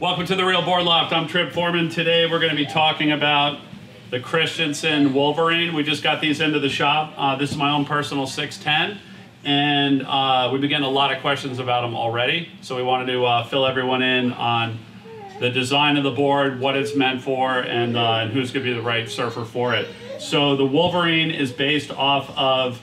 Welcome to the Real Board Loft. I'm Trip Forman. Today we're going to be talking about the Christenson Wolverine. We just got these into the shop. This is my own personal 610, and we've been getting a lot of questions about them already. So we wanted to fill everyone in on the design of the board, what it's meant for, and who's going to be the right surfer for it. So the Wolverine is based off of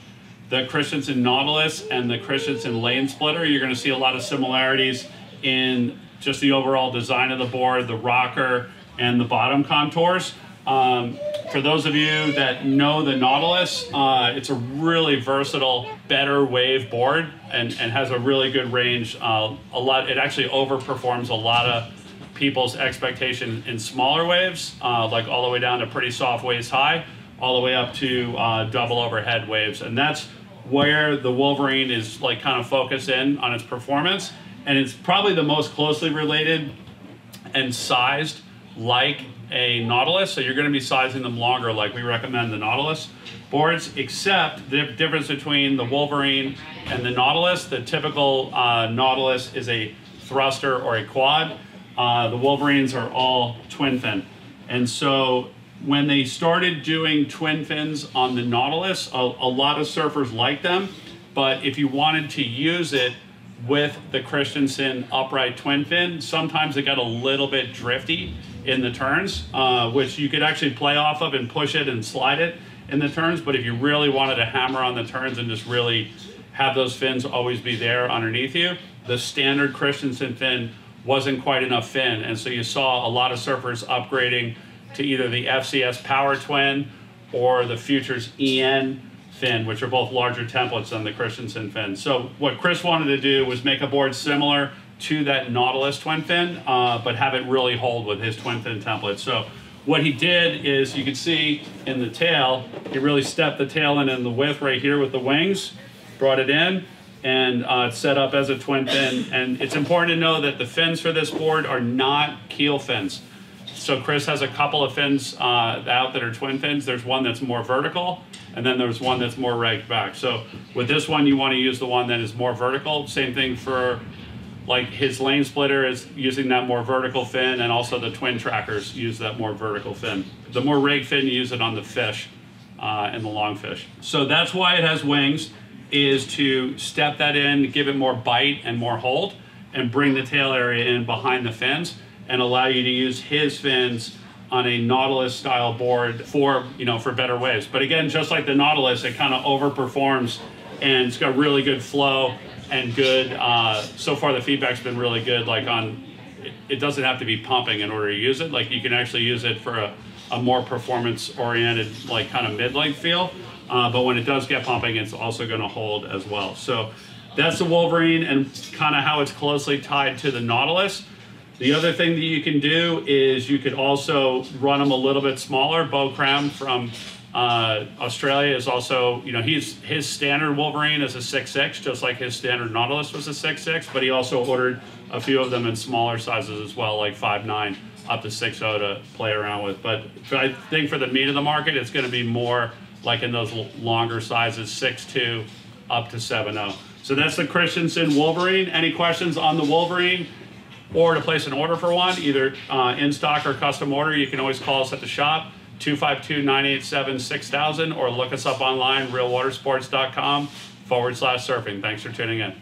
the Christenson Nautilus and the Christenson Lane Splitter. You're going to see a lot of similarities in just the overall design of the board, the rocker, and the bottom contours. For those of you that know the Nautilus, it's a really versatile, better wave board and has a really good range. It actually overperforms a lot of people's expectation in smaller waves, like all the way down to pretty soft waist high, all the way up to double overhead waves. And that's where the Wolverine is like kind of focused in on its performance. And it's probably the most closely related and sized like a Nautilus. So you're going to be sizing them longer like we recommend the Nautilus boards, except the difference between the Wolverine and the Nautilus. The typical Nautilus is a thruster or a quad. The Wolverines are all twin fin. And so when they started doing twin fins on the Nautilus, a lot of surfers liked them. But if you wanted to use it with the Christenson upright twin fin, sometimes it got a little bit drifty in the turns, which you could actually play off of and push it and slide it in the turns. But if you really wanted to hammer on the turns and just really have those fins always be there underneath you, the standard Christenson fin wasn't quite enough fin. And so you saw a lot of surfers upgrading to either the FCS Power Twin or the Futures EN fin, which are both larger templates than the Christenson fin. So what Chris wanted to do was make a board similar to that Nautilus twin fin, but have it really hold with his twin fin template. So what he did is, you can see in the tail, he really stepped the tail in the width right here with the wings, brought it in, and it's set up as a twin fin. And it's important to know that the fins for this board are not keel fins. So Chris has a couple of fins out that are twin fins. There's one that's more vertical, and then there's one that's more ragged back. So with this one, you want to use the one that is more vertical. Same thing for like his lane splitter is using that more vertical fin, and also the twin trackers use that more vertical fin. The more ragged fin, you use it on the fish and the long fish. So that's why it has wings, is to step that in, give it more bite and more hold, and bring the tail area in behind the fins, and allow you to use his fins on a Nautilus style board for better waves. But again, just like the Nautilus, it kind of overperforms, and it's got really good flow and good, so far the feedback's been really good. Like it doesn't have to be pumping in order to use it. Like you can actually use it for a more performance oriented, like kind of mid-length feel. But when it does get pumping, it's also gonna hold as well. So that's the Wolverine and kind of how it's closely tied to the Nautilus. The other thing that you can do is you could also run them a little bit smaller. Bo Cram from Australia is also, his standard Wolverine is a 6'6", just like his standard Nautilus was a 6'6", but he also ordered a few of them in smaller sizes as well, like 5'9", up to 6'0" to play around with. But I think for the meat of the market, it's gonna be more like in those longer sizes, 6'2", up to 7'0". So that's the Christenson Wolverine. Any questions on the Wolverine, or to place an order for one, either in stock or custom order, you can always call us at the shop, 252-987-6000, or look us up online, realwatersports.com/surfing. Thanks for tuning in.